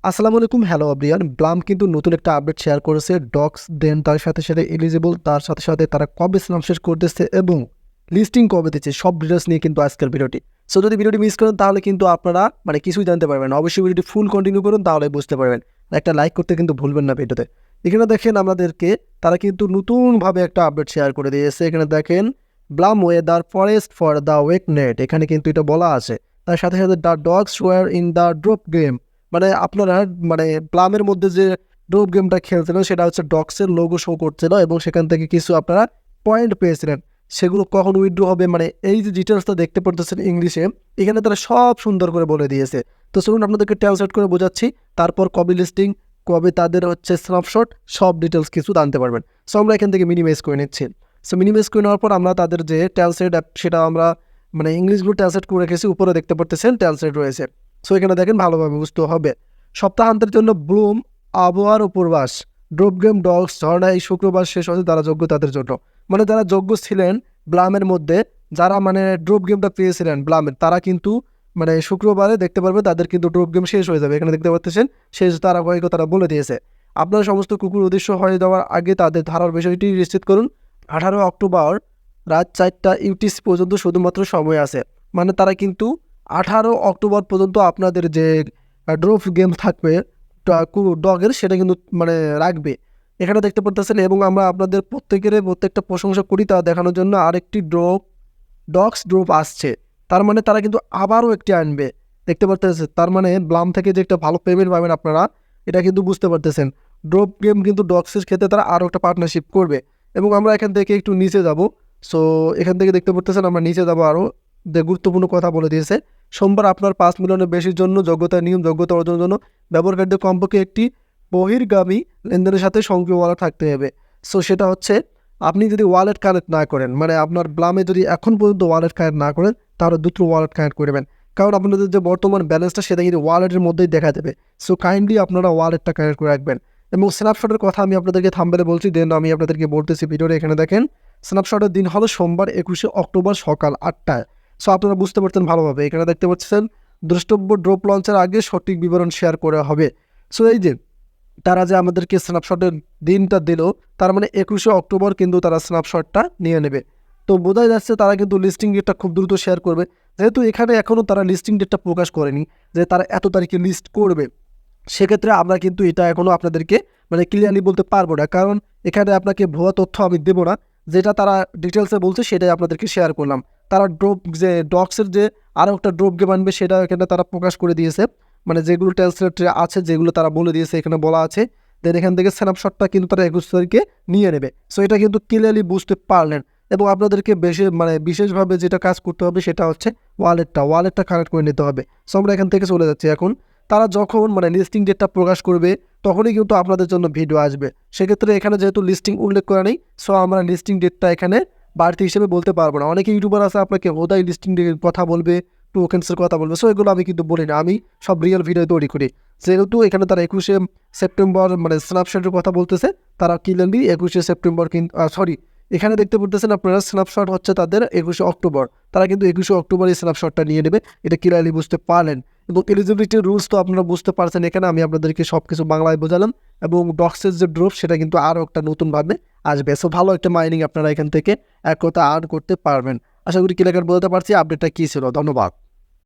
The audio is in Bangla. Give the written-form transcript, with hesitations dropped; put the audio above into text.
আসসালামু আলাইকুম, হ্যালো এভরিওয়ান। ব্লাম কিন্তু নতুন একটা আপডেট শেয়ার করেছে ডক্স, দেন তার সাথে সাথে এলিজিবল, তার সাথে সাথে তারা কবে স্ন্যাপশেট করতেছে এবং লিস্টিং কবে দিচ্ছে, সব ডিটেলস নিয়ে কিন্তু আজকের ভিডিওটি। সো যদি ভিডিওটি মিস করেন তাহলে কিন্তু আপনারা কিছুই জানতে পারবেন না। অবশ্যই ভিডিওটি ফুল কন্টিনিউ করুন, তাহলে বুঝতে পারবেন। একটা লাইক করতে কিন্তু ভুলবেন না ভিডিওতে। এখানে দেখেন আমাদেরকে তারা কিন্তু নতুনভাবে একটা আপডেট শেয়ার করে দিয়েছে। এখানে দেখেন Blum weather forest for the ওয়েক net, এখানে কিন্তু এটা বলা আছে। তার সাথে সাথে the dogs war in the drop game, মানে আপনারা প্লামের মধ্যে যে ড্রপ গেমটা খেলছিলেন সেটা হচ্ছে ডক্সের লোগো শো করছিল এবং সেখান থেকে কিছু আপনারা পয়েন্ট পেয়েছিলেন। সেগুলো কখন উইথড্র হবে, এই যে ডিটেলসটা দেখতে পারতেছেন ইংলিশে, এখানে তারা সব সুন্দর করে বলে দিয়েছে। তো চলুন আপনাদেরকে ট্রান্সলেট করে বোঝাচ্ছি, তারপর কবে লিস্টিং, কবে তাদের হচ্ছে স্ন্যাপশট, সব ডিটেলস কিছু জানতে পারবেন। সো আমরা এখান থেকে মিনিমাইজ করে নিচ্ছি। সো মিনিমাইজ করে নেওয়ার পর আমরা তাদের যে ট্রান্সলেট অ্যাপ, সেটা আমরা ইংলিশগুলো ট্রান্সলেট করে রেখেছি। উপরে দেখতে পারতেছেন ট্রান্সলেট রয়েছে। সো এখানে দেখেন ভালোভাবে বুঝতে হবে। সপ্তাহান্তের জন্য ব্লুম আবহাওয়ার উপরবাস, ড্রপ গেম ডগস ঝর্ণা এই শুক্রবার শেষ হচ্ছে তারা যোগ্য তাদের জন্য। যারা যোগ্য ছিলেন ব্লামের মধ্যে, যারা ড্রপ গেমটা পেয়েছিলেন ব্লামের, তারা কিন্তু শুক্রবারে দেখতে পারবে তাদের কিন্তু ড্রপ গেম শেষ হয়ে যাবে। এখানে দেখতে পাচ্ছেন শেষ ধারাবাহিকতা তারা বলে দিয়েছে। আপনারা সমস্ত কুকুর উদ্দেশ্য হয়ে যাওয়ার আগে তাদের ধারার বিষয়টি নিশ্চিত করুন। 18 অক্টোবর রাত 4টা UTC পর্যন্ত শুধুমাত্র সময় আছে। তারা কিন্তু 18 অক্টোবর পর্যন্ত আপনাদের যে ড্রপ গেম থাকবে ডগের, সেটা কিন্তু রাখবে। এখানে দেখতে পারতেছেন এবং আমরা আপনাদের প্রত্যেকটা প্রশংসা করি তা দেখানোর জন্য আরেকটি ডগস ড্রপ আসছে। তার তারা কিন্তু আবারও একটি আনবে, দেখতে পারতেছেন। তার ব্লাম থেকে যে একটা ভালো পেমেন্ট পাবেন আপনারা, এটা কিন্তু বুঝতে পারতেছেন। ড্রপ গেম কিন্তু ডগসের ক্ষেত্রে তারা আরও একটা পার্টনারশিপ করবে। এবং আমরা এখান থেকে একটু নিচে যাব। সো এখান থেকে দেখতে পারতেছেন আমরা নিচে যাবো। আরও গুরুত্বপূর্ণ কথা বলে দিয়েছে। সোমবার আপনার 5 মিলিয়নের বেশির জন্য যোগ্যতা অর্জনের জন্য ব্যবহারকারীদের কমপক্ষে একটি বহির্গামী লেনদেনের সাথে সক্রিয় ওয়ালেট থাকতে হবে। সো সেটা হচ্ছে, আপনি যদি ওয়ালেট কানেক্ট না করেন, আপনার ব্লামে যদি এখন পর্যন্ত ওয়ালেট কানেক্ট না করেন, তাহলে দ্রুত ওয়ালেট কানেক্ট করবেন। কারণ আপনাদের যে বর্তমান ব্যালেন্সটা সেটা কিন্তু ওয়ালেটের মধ্যেই দেখা দেবে। সো কাইন্ডলি আপনারা ওয়ালেটটা কানেক্ট করে রাখবেন। এবং স্ন্যাপশটের কথা আমি আপনাদেরকে থাম্বনেলে বলছি, দেন আমি আপনাদেরকে বলতেছি ভিডিওতে। এখানে দেখেন স্ন্যাপশটের দিন হলো সোমবার 21 অক্টোবর সকাল 8টায়। সো আপনারা বুঝতে পারছেন ভালোভাবে। এখানে দেখতে পাচ্ছেন দ্রষ্টব্য ড্রপ লঞ্চের আগে সঠিক বিবরণ শেয়ার করা হবে। সো এই যে তারা যে আমাদেরকে স্ন্যাপশটের দিনটা দিল, তার 21 অক্টোবর কিন্তু তারা স্ন্যাপশটটা নিয়ে নেবে। তো বোঝাই যাচ্ছে তারা কিন্তু লিস্টিং ডেটটা খুব দ্রুত শেয়ার করবে। যেহেতু এখানে এখনও তারা লিস্টিং ডেটটা প্রকাশ করেনি যে তারা এত তারিখে লিস্ট করবে, সেক্ষেত্রে আমরা কিন্তু এটা এখনও আপনাদেরকে ক্লিয়ারলি বলতে পারবো না। কারণ এখানে আপনাকে ভুয়া তথ্য আমি দেবো না, যেটা তারা ডিটেলসে বলছে সেটাই আপনাদেরকে শেয়ার করলাম। তারা ডগসের যে আরও একটা ড্রপ গেম আনবে, সেটা এখানে তারা প্রকাশ করে দিয়েছে। যেগুলো ট্রান্সলেটরে আছে, যেগুলো তারা বলে দিয়েছে এখানে বলা আছে। দেন এখান থেকে স্ন্যাপশটটা কিন্তু তারা 21 তারিখে নিয়ে নেবে। সো এটা কিন্তু ক্লিয়ারলি বুঝতে পারলেন। এবং আপনাদেরকে বিশেষভাবে যেটা কাজ করতে হবে সেটা হচ্ছে ওয়ালেটটা কানেক্ট করে নিতে হবে। সো আমরা এখান থেকে চলে যাচ্ছি এখন। তারা যখন লিস্টিং ডেটটা প্রকাশ করবে, তখনই কিন্তু আপনাদের জন্য ভিডিও আসবে। সেক্ষেত্রে এখানে যেহেতু লিস্টিং উল্লেখ করা নেই, সো আমরা লিস্টিং ডেটটা এখানে বাড়তি হিসেবে বলতে পারবো না। অনেকে ইউটিউবার আছে আপনাকে হোদাই লিস্টিং ডেটের কথা বলবে, টোকেন্সের কথা বলবে। সো এগুলো আমি কিন্তু বলি না, আমি সব রিয়েল ভিডিও তৈরি করি। যেহেতু এখানে তারা 21 সেপ্টেম্বর স্ন্যাপশটের কথা বলতেছে, তারা ক্লিয়ারলি 21 সেপ্টেম্বর কিন্তু এখানে দেখতে পারতেছেন আপনারা স্ন্যাপশট হচ্ছে তাদের 21 অক্টোবর। তারা কিন্তু 21 অক্টোবর এই স্ন্যাপশটটা নিয়ে নেবে, এটা ক্লিয়ারলি বুঝতে পারলেন। এবং এলিজিবিলিটির রুলস তো আপনারা বুঝতে পারছেন। এখানে আমি আপনাদেরকে সব কিছু বাংলায় বোঝালাম। এবং ডক্সের যে ড্রপ, সেটা কিন্তু আরও একটা নতুনভাবে আসবে। সো ভালো একটা মাইনিং আপনারা এখান থেকে এক কথা আর্ন করতে পারবেন। আশা করি ক্লিয়ার বলতে পারছি আপডেটটা কী ছিল। ধন্যবাদ।